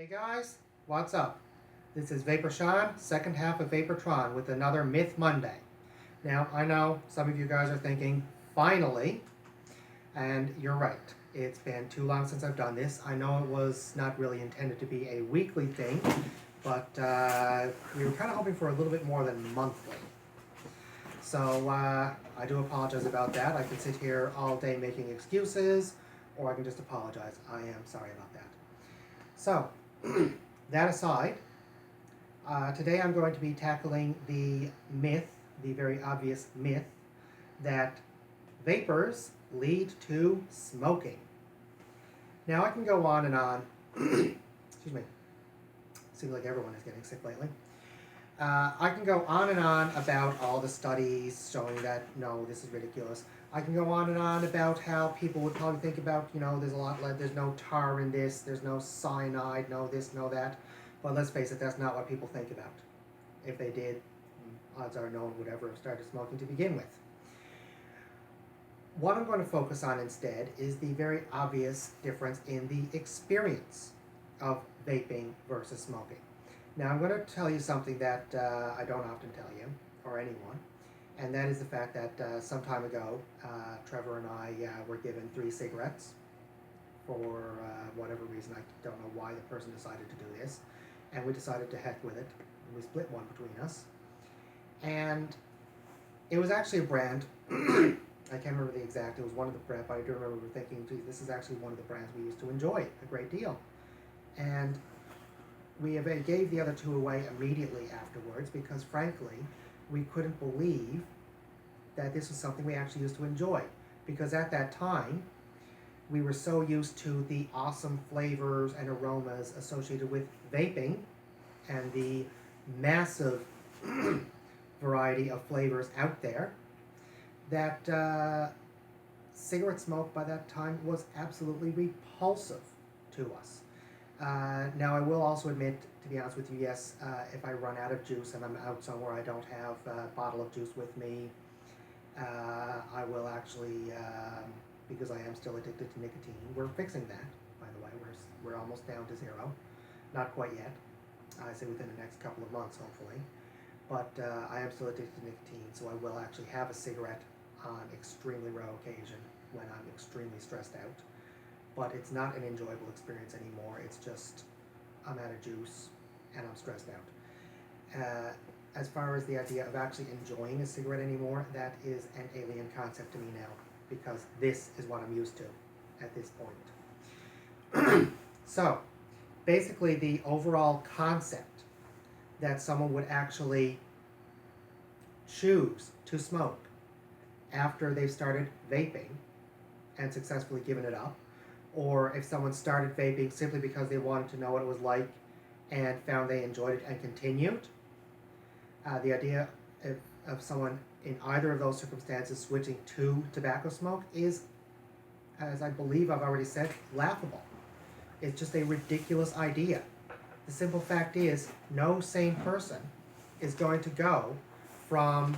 Hey guys, what's up? This is Vapor Shawn, second half of Vaportron with another Myth Monday. Now, I know some of you guys are thinking, finally, and you're right. It's been too long since I've done this. I know it was not really intended to be a weekly thing, but we were kind of hoping for a little bit more than monthly. So I do apologize about that. I can sit here all day making excuses, or I can just apologize. I am sorry about that. So, that aside, today I'm going to be tackling the myth, the very obvious myth, that vapors lead to smoking. Now I can go on and on. Excuse me. Seems like everyone is getting sick lately. I can go on and on about all the studies showing that, no, this is ridiculous. I can go on and on about how people would probably think about, there's no tar in this, there's no cyanide, no this, no that. But let's face it, that's not what people think about. If they did, odds are no one would ever have started smoking to begin with. What I'm going to focus on instead is the very obvious difference in the experience of vaping versus smoking. Now I'm going to tell you something that I don't often tell you, or anyone, and that is the fact that some time ago, Trevor and I were given 3 cigarettes for whatever reason. I don't know why the person decided to do this, and we decided to heck with it, and we split one between us. And it was actually a brand, I can't remember the exact, it was one of the brands, but I do remember thinking, gee, this is actually one of the brands we used to enjoy a great deal. And we gave the other 2 away immediately afterwards because, frankly, we couldn't believe that this was something we actually used to enjoy. Because at that time, we were so used to the awesome flavors and aromas associated with vaping and the massive variety of flavors out there that cigarette smoke by that time was absolutely repulsive to us. Now I will also admit, to be honest with you, yes, if I run out of juice and I'm out somewhere I don't have a bottle of juice with me, I will actually, because I am still addicted to nicotine, we're fixing that, by the way, we're almost down to 0, not quite yet, I say within the next couple of months hopefully, but I am still addicted to nicotine, so I will actually have a cigarette on extremely rare occasion when I'm extremely stressed out. But it's not an enjoyable experience anymore. It's just, I'm out of juice and I'm stressed out. As far as the idea of actually enjoying a cigarette anymore, that is an alien concept to me now, because this is what I'm used to at this point. So, basically the overall concept that someone would actually choose to smoke after they've started vaping and successfully given it up, or if someone started vaping simply because they wanted to know what it was and found they enjoyed it and continued, the idea of someone in either of those circumstances switching to tobacco smoke is, as I believe I've already said, laughable. It's just a ridiculous idea. The simple fact is, no sane person is going to go from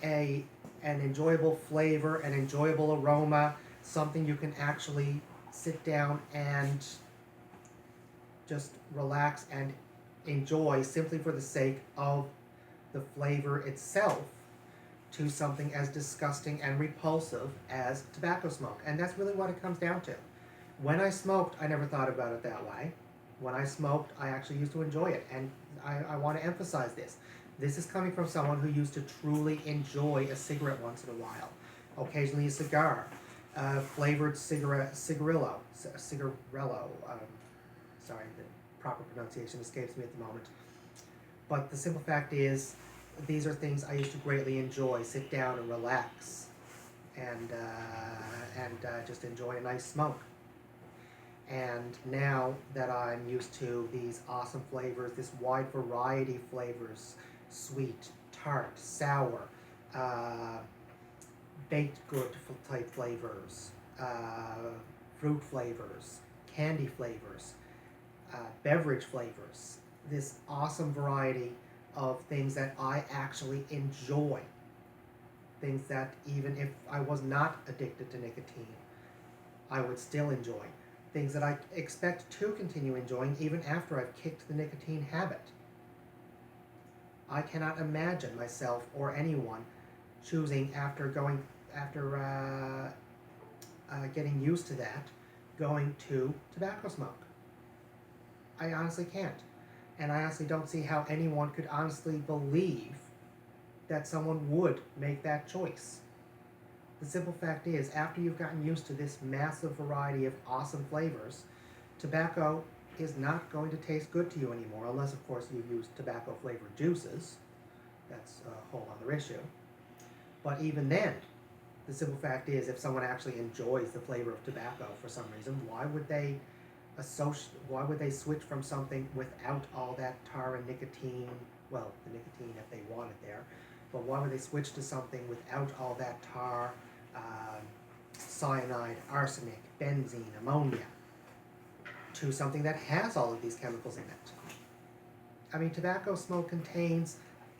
an enjoyable flavor, an enjoyable aroma, something you can actually sit down and just relax and enjoy simply for the sake of the flavor itself, to something as disgusting and repulsive as tobacco smoke. And that's really what it comes down to. When I smoked, I never thought about it that way. When I smoked, I actually used to enjoy it. And I want to emphasize this. This is coming from someone who used to truly enjoy a cigarette once in a while. Occasionally a cigar. Flavored cigarello. Sorry, the proper pronunciation escapes me at the moment. But the simple fact is, these are things I used to greatly enjoy. Sit down and relax, and just enjoy a nice smoke. And now that I'm used to these awesome flavors, this wide variety of flavors, sweet, tart, sour, baked good type flavors, fruit flavors, candy flavors, beverage flavors, this awesome variety of things that I actually enjoy, things that even if I was not addicted to nicotine, I would still enjoy. things that I expect to continue enjoying even after I've kicked the nicotine habit. I cannot imagine myself or anyone choosing after getting used to that, going to tobacco smoke. I honestly can't. And I honestly don't see how anyone could honestly believe that someone would make that choice. The simple fact is, after you've gotten used to this massive variety of awesome flavors, tobacco is not going to taste good to you anymore, unless, of course, you've used tobacco-flavored juices. That's a whole other issue. But even then, the simple fact is, if someone actually enjoys the flavor of tobacco for some reason, why would they switch from something without all that tar and nicotine? Well, the nicotine if they want it there, but why would they switch to something without all that tar, cyanide, arsenic, benzene, ammonia, to something that has all of these chemicals in it? I mean, tobacco smoke contains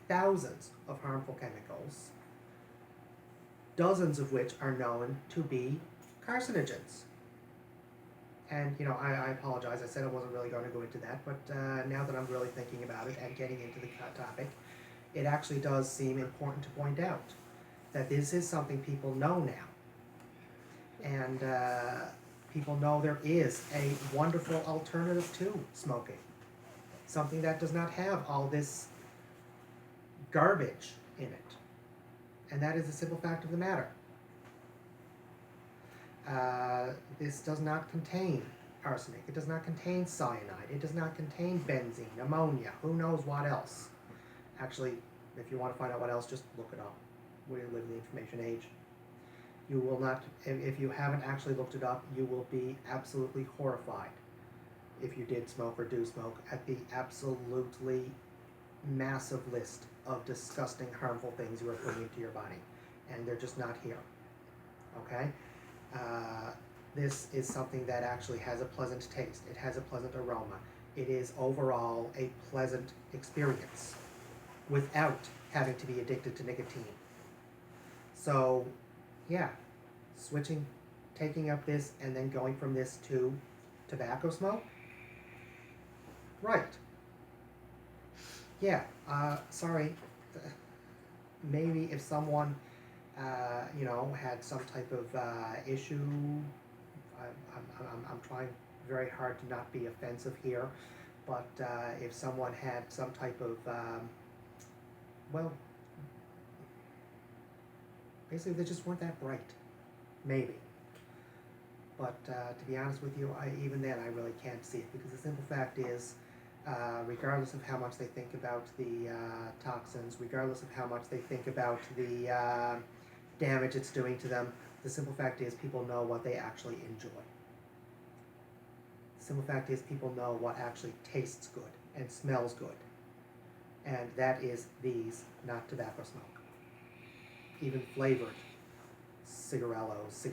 thousands of harmful chemicals, dozens of which are known to be carcinogens. And, I apologize, I said I wasn't really going to go into that, but now that I'm really thinking about it and getting into the topic, it actually does seem important to point out that this is something people know now. And people know there is a wonderful alternative to smoking. Something that does not have all this garbage in it. And that is the simple fact of the matter. This does not contain arsenic. It does not contain cyanide. It does not contain benzene, ammonia, who knows what else. Actually, if you want to find out what else, just look it up. We live in the information age. You will not, if you haven't actually looked it up, you will be absolutely horrified if you did smoke or do smoke at the absolutely massive list of disgusting, harmful things you are putting into your body. And they're just not here. Okay? This is something that actually has a pleasant taste. It has a pleasant aroma. It is overall a pleasant experience without having to be addicted to nicotine. So, yeah, taking up this and then going from this to tobacco smoke? Right. Yeah, sorry. Maybe if someone, had some type of issue, I'm trying very hard to not be offensive here, but if someone had some type of, basically they just weren't that bright, maybe. But to be honest with you, even then I really can't see it, because the simple fact is, regardless of how much they think about the toxins, regardless of how much they think about the damage it's doing to them, the simple fact is people know what they actually enjoy. The simple fact is people know what actually tastes good and smells good. And that is these, not tobacco smoke. Even flavored cigars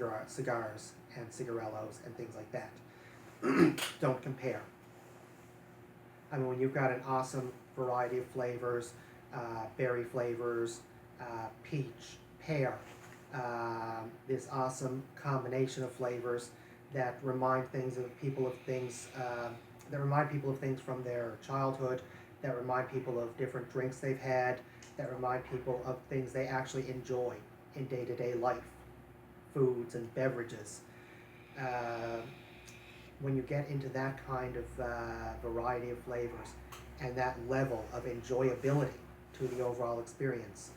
and cigarellos and things like that don't compare. I mean, when you've got an awesome variety of flavors, berry flavors, peach, pear, this awesome combination of flavors that remind people of things from their childhood, that remind people of different drinks they've had, that remind people of things they actually enjoy in day-to-day life, foods and beverages. When you get into that kind of variety of flavors and that level of enjoyability to the overall experience,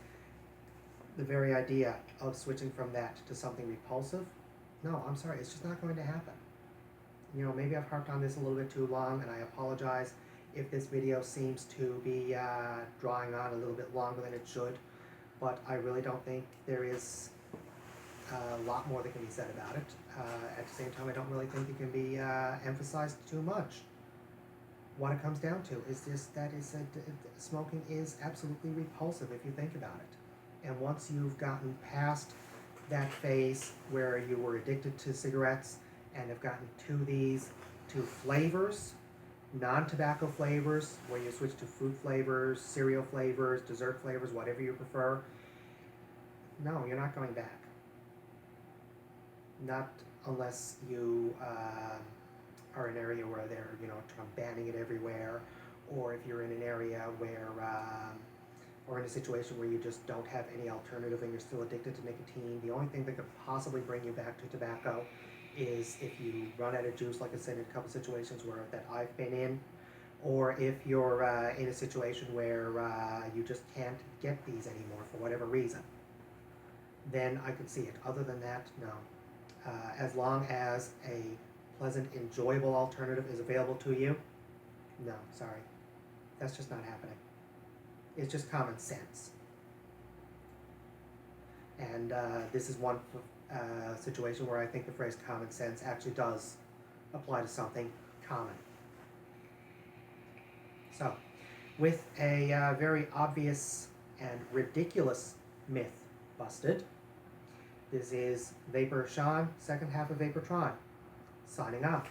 the very idea of switching from that to something repulsive, no, I'm sorry, it's just not going to happen. Maybe I've harped on this a little bit too long, and I apologize if this video seems to be drawing on a little bit longer than it should, but I really don't think there is a lot more that can be said about it. At the same time, I don't really think it can be emphasized too much. What it comes down to is just that smoking is absolutely repulsive if you think about it. And once you've gotten past that phase where you were addicted to cigarettes and have gotten to flavors, non-tobacco flavors, where you switch to fruit flavors, cereal flavors, dessert flavors, whatever you prefer, no, you're not going back. Not unless you are an area where they're, banning it everywhere, or if you're in an area where, or in a situation where you just don't have any alternative and you're still addicted to nicotine, the only thing that could possibly bring you back to tobacco is if you run out of juice, like I said in a couple situations where that I've been in, or if you're in a situation where you just can't get these anymore for whatever reason, then I could see it. Other than that, no. As long as a pleasant, enjoyable alternative is available to you, no, sorry. That's just not happening. It's just common sense. And this is one situation where I think the phrase common sense actually does apply to something common. So, with a very obvious and ridiculous myth busted, this is Vapor Shawn, second half of Vaportron, signing off.